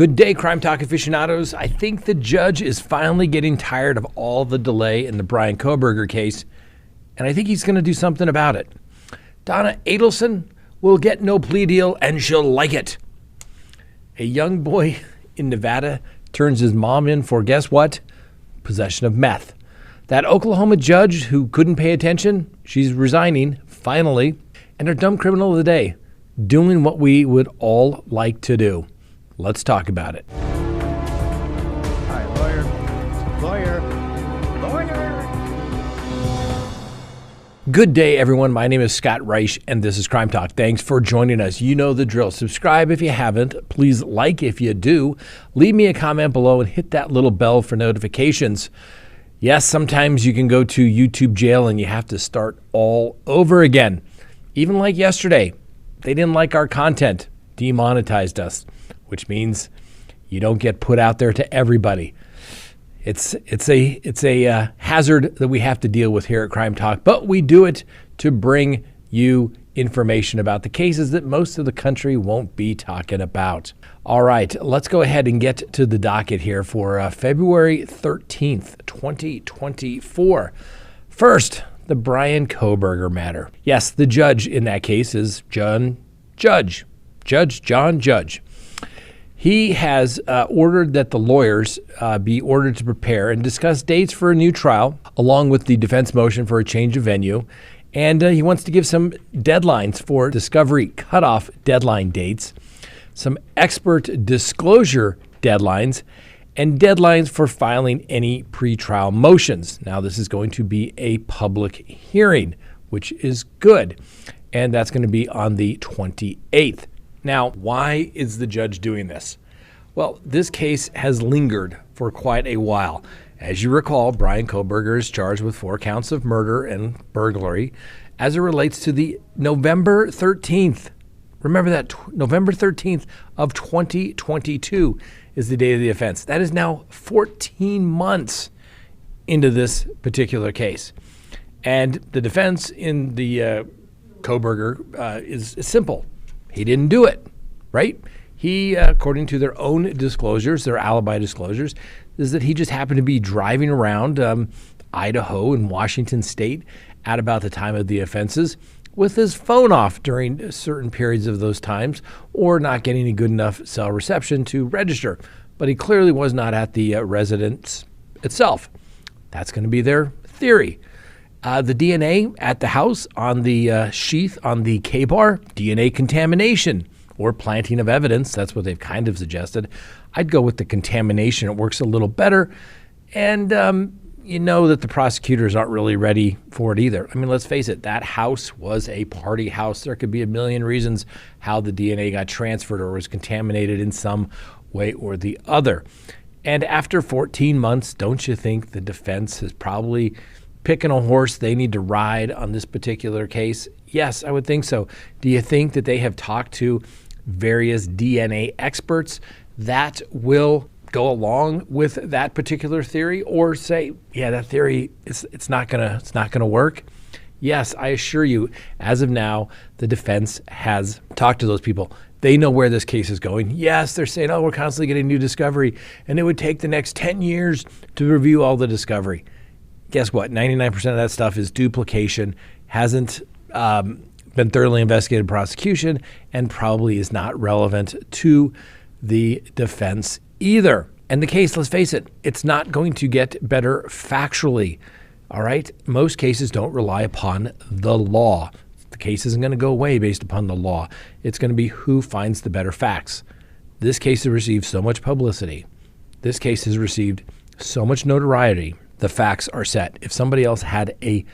Good day, Crime Talk aficionados. I think the judge is finally getting tired of all the delay in the Brian Kohberger case, and I think he's going to do something about it. Donna Adelson will get no plea deal, and she'll like it. A young boy in Nevada turns his mom in for, guess what? Possession of meth. That Oklahoma judge who couldn't pay attention, she's resigning, finally. And our dumb criminal of the day, doing what we would all like to do. Let's talk about it. Hi, lawyer. Good day, everyone. My name is Scott Reich, and this is Crime Talk. Thanks for joining us. You know the drill. Subscribe if you haven't. Please like if you do. Leave me a comment below and hit that little bell for notifications. Yes, sometimes you can go to YouTube jail and you have to start all over again. Even like yesterday, they didn't like our content, demonetized us, which means you don't get put out there to everybody. It's a hazard that we have to deal with here at Crime Talk, but we do it to bring you information about the cases that most of the country won't be talking about. All right, let's go ahead and get to the docket here for February 13th, 2024. First, the Brian Kohberger matter. Yes, the judge in that case is Judge John Judge. He has ordered that the lawyers be ordered to prepare and discuss dates for a new trial, along with the defense motion for a change of venue. And he wants to give some deadlines for discovery cutoff deadline dates, some expert disclosure deadlines, and deadlines for filing any pretrial motions. Now, this is going to be a public hearing, which is good. And that's going to be on the 28th. Now, why is the judge doing this? Well, this case has lingered for quite a while. As you recall, Brian Kohberger is charged with 4 counts of murder and burglary as it relates to the November 13th. Remember that, November 13th of 2022 is the date of the offense. That is now 14 months into this particular case. And the defense in the Kohberger is simple. He didn't do it, right? He, according to their own disclosures, their alibi disclosures, is that he just happened to be driving around Idaho and Washington State at about the time of the offenses with his phone off during certain periods of those times, or not getting a good enough cell reception to register. But he clearly was not at the residence itself. That's going to be their theory. The DNA at the house on the sheath on the K-bar, DNA contamination or planting of evidence. That's what they've kind of suggested. I'd go with the contamination. It works a little better. And you know that the prosecutors aren't really ready for it either. I mean, let's face it, that house was a party house. There could be a million reasons how the DNA got transferred or was contaminated in some way or the other. And after 14 months, don't you think the defense is probably picking a horse they need to ride on this particular case? Yes, I would think so. Do you think that they have talked to various DNA experts that will go along with that particular theory, or say, yeah, that theory it's not gonna work? Yes, I assure you, as of now, the defense has talked to those people. They know where this case is going. Yes, they're saying, oh, we're constantly getting new discovery, and it would take the next 10 years to review all the discovery. Guess what? 99% of that stuff is duplication, hasn't been thoroughly investigated prosecution, and probably is not relevant to the defense either. And the case, let's face it, it's not going to get better factually. All right? Most cases don't rely upon the law. The case isn't going to go away based upon the law. It's going to be who finds the better facts. This case has received so much publicity. This case has received so much notoriety. The facts are set. If somebody else had a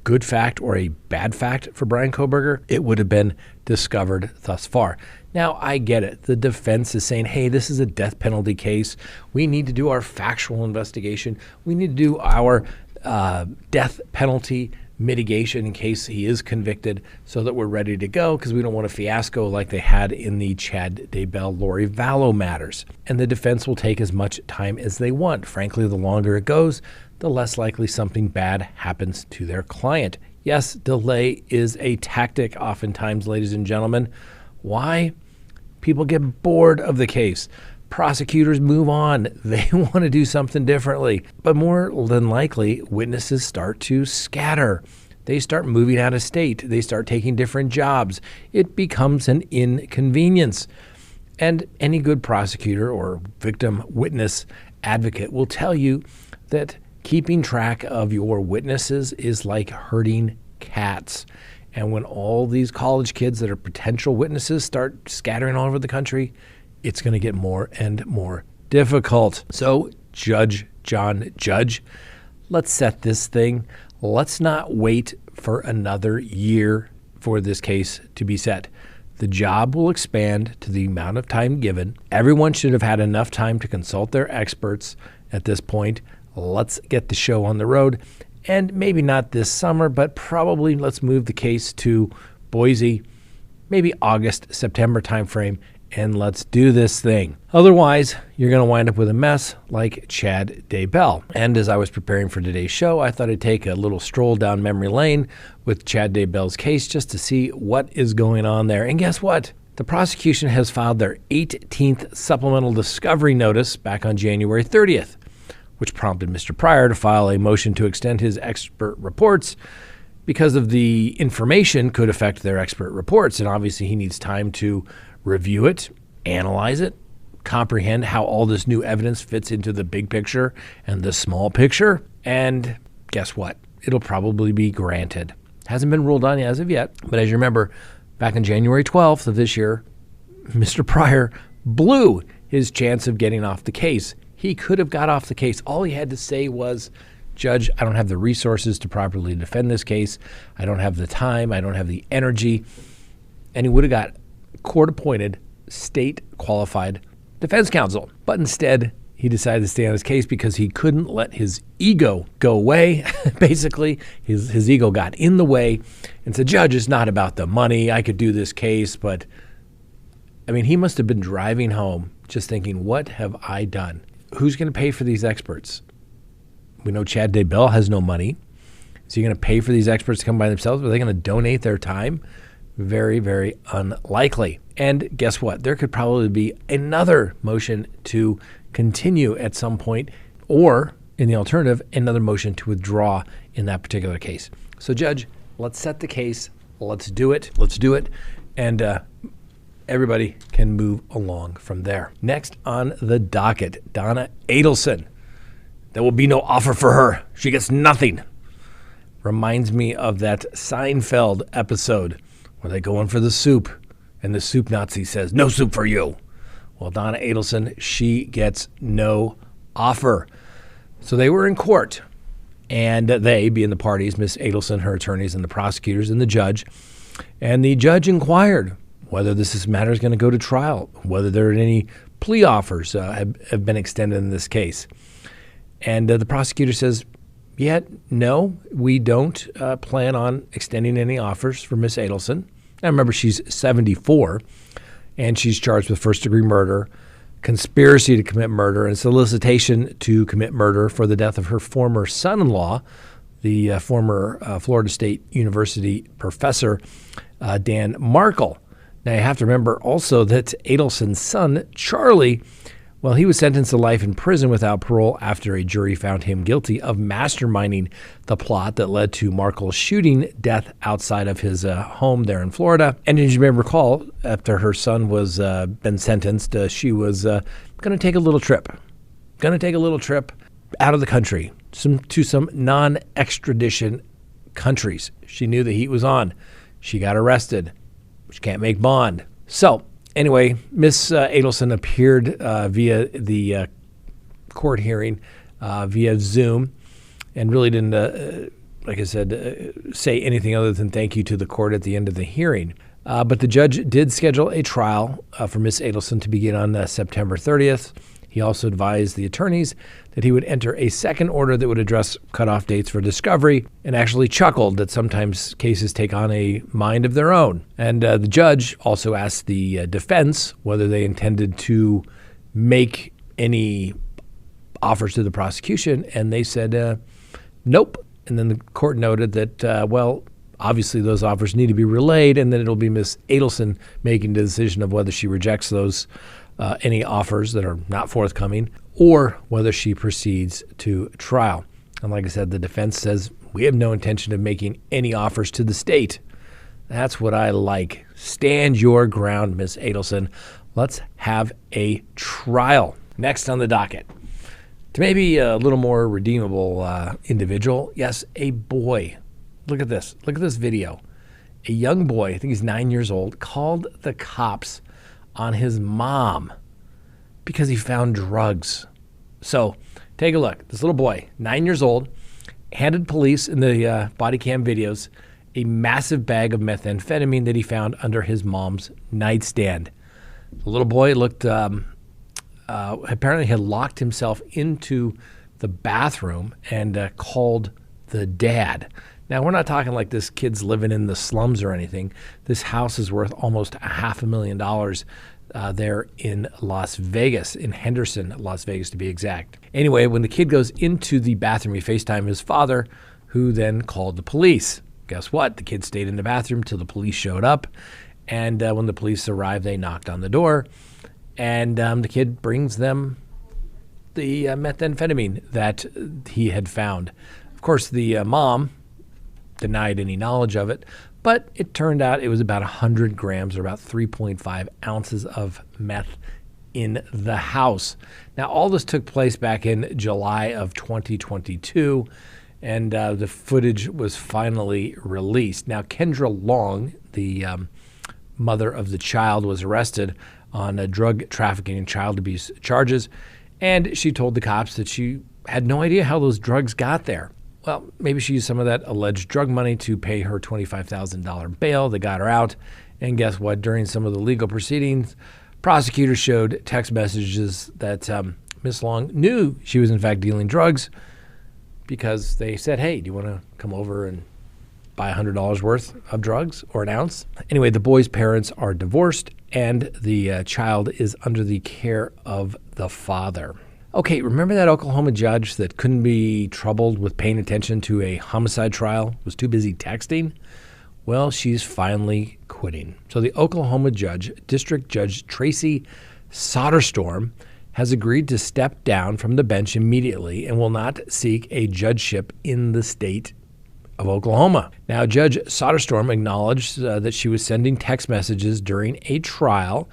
good fact or a bad fact for Brian Kohberger, it would have been discovered thus far. Now, I get it. The defense is saying, hey, this is a death penalty case. We need to do our factual investigation. We need to do our death penalty mitigation in case he is convicted so that we're ready to go, because we don't want a fiasco like they had in the Chad Daybell, Lori Vallow matters. And the defense will take as much time as they want. Frankly, the longer it goes, the less likely something bad happens to their client. Yes, delay is a tactic oftentimes, ladies and gentlemen. Why? People get bored of the case. prosecutors move on. They want to do something differently. But more than likely, witnesses start to scatter. They start moving out of state. They start taking different jobs. It becomes an inconvenience. And any good prosecutor or victim witness advocate will tell you that keeping track of your witnesses is like herding cats. And when all these college kids that are potential witnesses start scattering all over the country, it's going to get more and more difficult. So, Judge John Judge, let's set this thing. Let's not wait for another year for this case to be set. The job will expand to the amount of time given. Everyone should have had enough time to consult their experts at this point. Let's get the show on the road. And maybe not this summer, but probably let's move the case to Boise, maybe August, September timeframe, and let's do this thing. Otherwise, you're going to wind up with a mess like Chad Daybell. And as I was preparing for today's show, I thought I'd take a little stroll down memory lane with Chad Daybell's case just to see what is going on there. And guess what? The prosecution has filed their 18th supplemental discovery notice back on January 30th, which prompted Mr. Pryor to file a motion to extend his expert reports because of the information could affect their expert reports. And obviously he needs time to review it, analyze it, comprehend how all this new evidence fits into the big picture and the small picture. And guess what? It'll probably be granted. Hasn't been ruled on as of yet. But as you remember, back on January 12th of this year, Mr. Pryor blew his chance of getting off the case. He could have got off the case. All he had to say was, Judge, I don't have the resources to properly defend this case. I don't have the time. I don't have the energy. And he would have got court-appointed, state-qualified defense counsel. But instead, he decided to stay on his case because he couldn't let his ego go away. Basically, his ego got in the way and said, Judge, it's not about the money. I could do this case. But, I mean, he must have been driving home just thinking, what have I done? Who's going to pay for these experts? We know Chad Daybell has no money. Is he going to pay for these experts to come by themselves? Are they going to donate their time? Very, very unlikely. And guess what? There could probably be another motion to continue at some point, or in the alternative, another motion to withdraw in that particular case. So, Judge, let's set the case. Let's do it. Let's do it. And everybody can move along from there. Next on the docket, Donna Adelson. There will be no offer for her. She gets nothing. Reminds me of that Seinfeld episode where they go in for the soup, and the soup Nazi says, no soup for you. Well, Donna Adelson, she gets no offer. So they were in court, and they, being the parties, Miss Adelson, her attorneys, and the prosecutors, and the judge inquired whether this matter is going to go to trial, whether there are any plea offers have been extended in this case. And the prosecutor says, no, we don't plan on extending any offers for Miss Adelson. Now, remember, she's 74, and she's charged with first-degree murder, conspiracy to commit murder, and solicitation to commit murder for the death of her former son-in-law, the former Florida State University professor, Dan Markle. Now, you have to remember also that Adelson's son, Charlie, well, he was sentenced to life in prison without parole after a jury found him guilty of masterminding the plot that led to Markle's shooting death outside of his home there in Florida. And as you may recall, after her son was been sentenced, she was going to take a little trip. Out of the country, to some non-extradition countries. She knew the heat was on. She got arrested. She can't make bond. So, anyway, Miss Adelson appeared via the court hearing via Zoom and really didn't, like I said, say anything other than thank you to the court at the end of the hearing. But the judge did schedule a trial for Miss Adelson to begin on September 30th. He also advised the attorneys that he would enter a second order that would address cutoff dates for discovery, and actually chuckled that sometimes cases take on a mind of their own. And the judge also asked the defense whether they intended to make any offers to the prosecution, and they said nope. And then the court noted that, obviously those offers need to be relayed, and then it'll be Miss Adelson making the decision of whether she rejects those any offers that are not forthcoming, or whether she proceeds to trial. And like I said, the defense says, we have no intention of making any offers to the state. That's what I like. Stand your ground, Miss Adelson. Let's have a trial. Next on the docket, to maybe a little more redeemable individual, yes, a boy. Look at this. Look at this video. A young boy, I think he's 9 years old, called the cops on his mom because he found drugs. So take a look. This little boy, 9 years old, handed police in the body cam videos a massive bag of methamphetamine that he found under his mom's nightstand. The little boy looked apparently had locked himself into the bathroom and called the dad. Now, we're not talking like this kid's living in the slums or anything. This house is worth almost $500,000 there in Las Vegas, in Henderson, Las Vegas to be exact. Anyway, when the kid goes into the bathroom, he FaceTimed his father, who then called the police. Guess what? The kid stayed in the bathroom till the police showed up. And when the police arrived, they knocked on the door. And the kid brings them the methamphetamine that he had found. Of course, the mom denied any knowledge of it, but it turned out it was about 100 grams or about 3.5 ounces of meth in the house. Now, all this took place back in July of 2022, and the footage was finally released. Now, Kendra Long, the mother of the child, was arrested on drug trafficking and child abuse charges, and she told the cops that she had no idea how those drugs got there. Well, maybe she used some of that alleged drug money to pay her $25,000 bail. They got her out, and guess what? During some of the legal proceedings, prosecutors showed text messages that Miss Long knew she was in fact dealing drugs because they said, hey, do you want to come over and buy $100 worth of drugs or an ounce? Anyway, the boy's parents are divorced, and the child is under the care of the father. Okay, remember that Oklahoma judge that couldn't be troubled with paying attention to a homicide trial, was too busy texting? Well, she's finally quitting. So the Oklahoma judge, District Judge Tracy Soderstrom, has agreed to step down from the bench immediately and will not seek a judgeship in the state of Oklahoma. Now, Judge Soderstrom acknowledged that she was sending text messages during a trial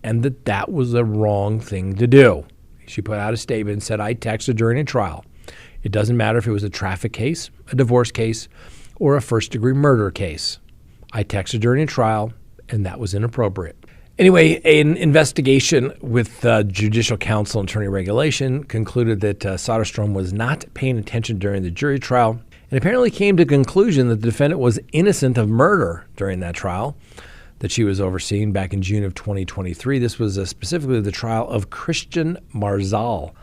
and that was the wrong thing to do. She put out a statement and said, I texted during a trial. It doesn't matter if it was a traffic case, a divorce case, or a first-degree murder case. I texted during a trial, and that was inappropriate. Anyway, an investigation with Judicial Council and Attorney Regulation concluded that Soderstrom was not paying attention during the jury trial and apparently came to the conclusion that the defendant was innocent of murder during that trial that she was overseeing back in June of 2023. This was specifically the trial of Christian Marzal,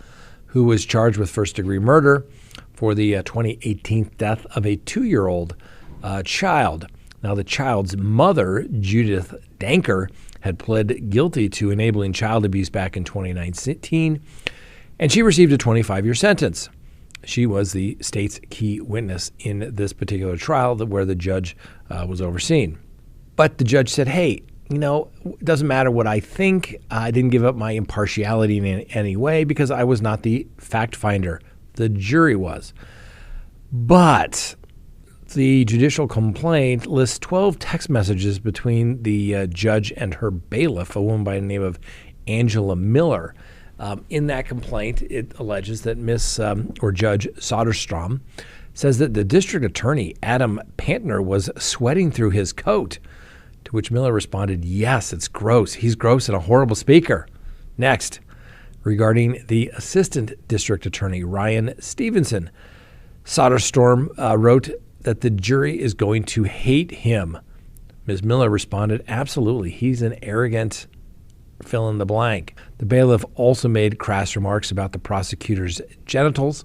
who was charged with first-degree murder for the 2018 death of a 2-year-old child. Now, the child's mother, Judith Danker, had pled guilty to enabling child abuse back in 2019, and she received a 25-year sentence. She was the state's key witness in this particular trial where the judge was overseeing. But the judge said, hey, it doesn't matter what I think. I didn't give up my impartiality in any way because I was not the fact finder. The jury was. But the judicial complaint lists 12 text messages between the judge and her bailiff, a woman by the name of Angela Miller. In that complaint, it alleges that Judge Soderstrom says that the district attorney, Adam Pantner, was sweating through his coat. To which Miller responded, yes, it's gross. He's gross and a horrible speaker. Next, regarding the assistant district attorney, Ryan Stevenson, Soderstrom wrote that the jury is going to hate him. Ms. Miller responded, absolutely. He's an arrogant fill in the blank. The bailiff also made crass remarks about the prosecutor's genitals,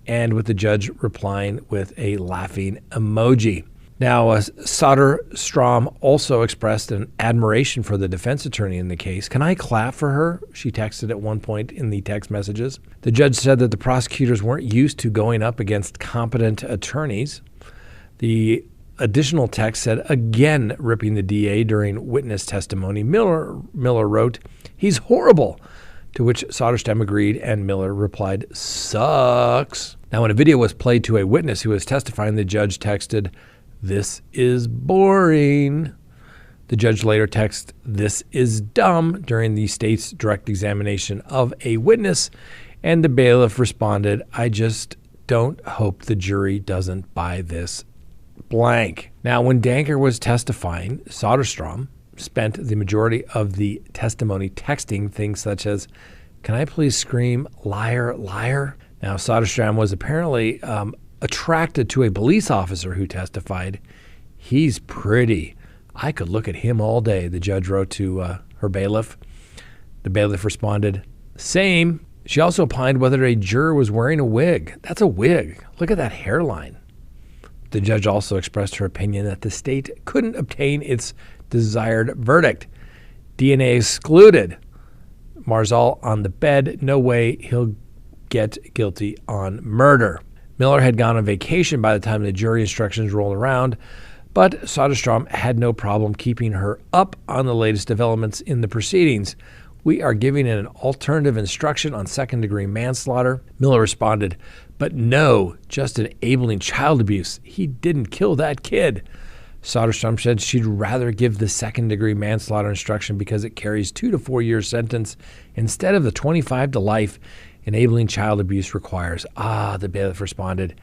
and with the judge replying with a laughing emoji. Now, Soderstrom also expressed an admiration for the defense attorney in the case. Can I clap for her? She texted at one point in the text messages. The judge said that the prosecutors weren't used to going up against competent attorneys. The additional text said, again ripping the DA during witness testimony. Miller wrote, "He's horrible," to which Soderstrom agreed, and Miller replied, "Sucks." Now, when a video was played to a witness who was testifying, the judge texted, "This is boring." The judge later texted, "This is dumb," during the state's direct examination of a witness, and the bailiff responded, "I just don't hope the jury doesn't buy this blank." Now, when Danker was testifying, Soderstrom spent the majority of the testimony texting things such as, "Can I please scream, 'Liar, liar'?" Now, Soderstrom was apparently attracted to a police officer who testified. "He's pretty. I could look at him all day," the judge wrote to her bailiff. The bailiff responded, "Same." She also opined whether a juror was wearing a wig. That's a wig. Look at that hairline. The judge also expressed her opinion that the state couldn't obtain its desired verdict. DNA excluded. Marzal on the bed. No way he'll get guilty on murder. Miller had gone on vacation by the time the jury instructions rolled around, but Soderstrom had no problem keeping her up on the latest developments in the proceedings. "We are giving an alternative instruction on second-degree manslaughter." Miller responded, "But no, just enabling child abuse. He didn't kill that kid." Soderstrom said she'd rather give the second-degree manslaughter instruction because it carries 2 to 4 years sentence instead of the 25 to life enabling child abuse requires. The bailiff responded,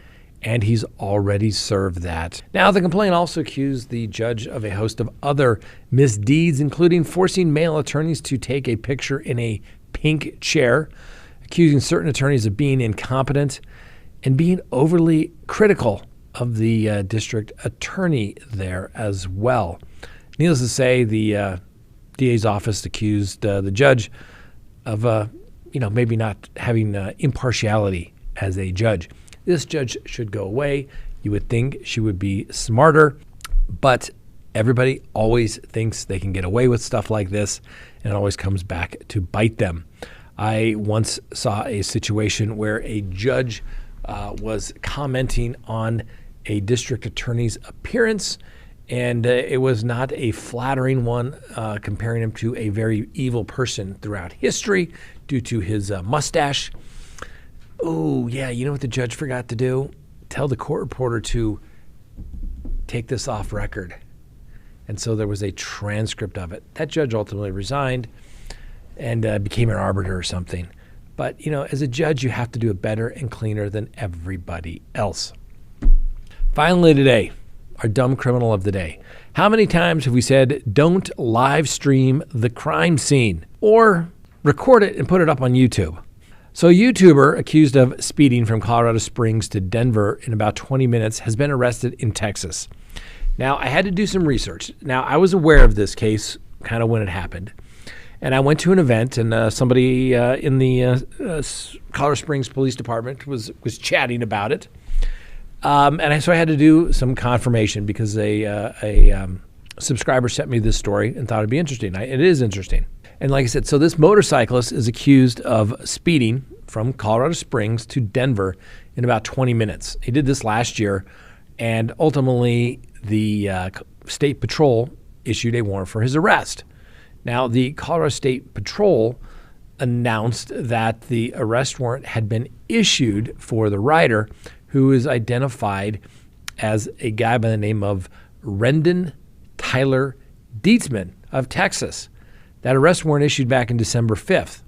"And he's already served that." Now, the complaint also accused the judge of a host of other misdeeds, including forcing male attorneys to take a picture in a pink chair, accusing certain attorneys of being incompetent, and being overly critical of the district attorney there as well. Needless to say, the DA's office accused the judge of, maybe not having impartiality as a judge. This judge should go away. You would think she would be smarter, but everybody always thinks they can get away with stuff like this, and it always comes back to bite them. I once saw a situation where a judge was commenting on a district attorney's appearance, and it was not a flattering one, comparing him to a very evil person throughout history due to his mustache. Oh, yeah, you know what the judge forgot to do? Tell the court reporter to take this off record. And so there was a transcript of it. That judge ultimately resigned and became an arbiter or something. But, as a judge, you have to do it better and cleaner than everybody else. Finally today, our dumb criminal of the day. How many times have we said, don't live stream the crime scene or record it and put it up on YouTube? So a YouTuber accused of speeding from Colorado Springs to Denver in about 20 minutes has been arrested in Texas. Now, I had to do some research. Now, I was aware of this case kind of when it happened. And I went to an event, and somebody in the Colorado Springs Police Department was chatting about it. So I had to do some confirmation because a subscriber sent me this story and thought it'd be interesting. It is interesting. And like I said, so this motorcyclist is accused of speeding from Colorado Springs to Denver in about 20 minutes. He did this last year, and ultimately the State Patrol issued a warrant for his arrest. Now, the Colorado State Patrol announced that the arrest warrant had been issued for the rider, who is identified as a guy by the name of Rendon Tyler Dietzman of Texas. That arrest warrant issued back in December 5th.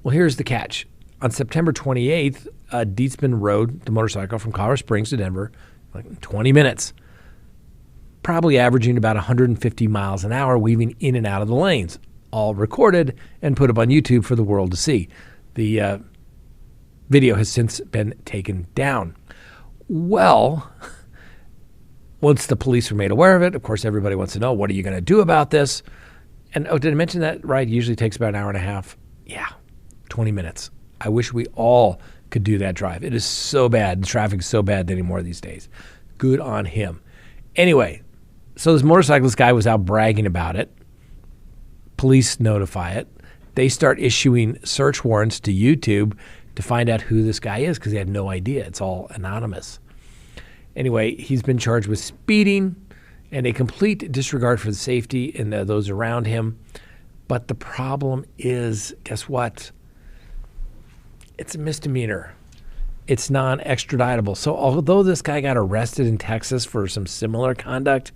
Well, here's the catch. On September 28th, Dietzman rode the motorcycle from Colorado Springs to Denver like 20 minutes, probably averaging about 150 miles an hour, weaving in and out of the lanes, all recorded and put up on YouTube for the world to see. The video has since been taken down. Well, once the police were made aware of it, of course, everybody wants to know, what are you going to do about this? And did I mention that ride usually takes about an hour and a half? Yeah, 20 minutes. I wish we all could do that drive. It is so bad. The traffic's so bad anymore these days. Good on him. Anyway, so this motorcyclist guy was out bragging about it. Police notify it. They start issuing search warrants to YouTube to find out who this guy is because they had no idea. It's all anonymous. Anyway, he's been charged with speeding and a complete disregard for the safety and those around him. But the problem is, guess what? It's a misdemeanor. It's non-extraditable. So although this guy got arrested in Texas for some similar conduct,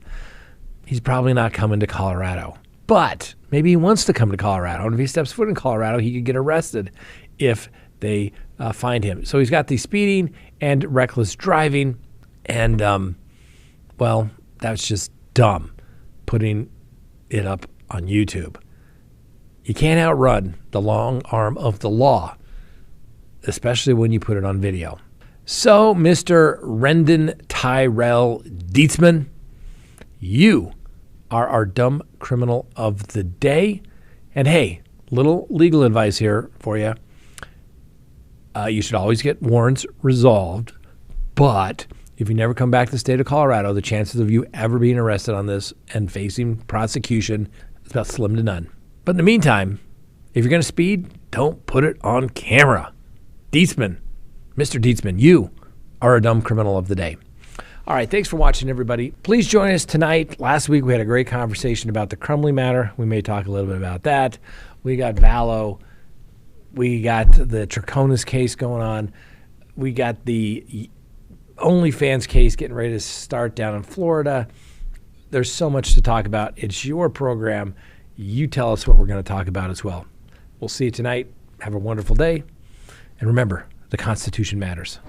he's probably not coming to Colorado. But maybe he wants to come to Colorado. And if he steps foot in Colorado, he could get arrested if they find him. So he's got the speeding and reckless driving. And, well, that's just dumb, putting it up on YouTube. You can't outrun the long arm of the law, especially when you put it on video. So, Mr. Rendon Tyrell Dietzman, you are our dumb criminal of the day. And hey, little legal advice here for you. You should always get warrants resolved, but if you never come back to the state of Colorado, the chances of you ever being arrested on this and facing prosecution is about slim to none. But in the meantime, if you're going to speed, don't put it on camera. Dietzman, Mr. Dietzman, you are a dumb criminal of the day. All right, thanks for watching, everybody. Please join us tonight. Last week, we had a great conversation about the Crumley matter. We may talk a little bit about that. We got Vallow. We got the Traconis case going on. We got the OnlyFans case getting ready to start down in Florida. There's so much to talk about. It's your program. You tell us what we're going to talk about as well. We'll see you tonight. Have a wonderful day. And remember, the Constitution matters.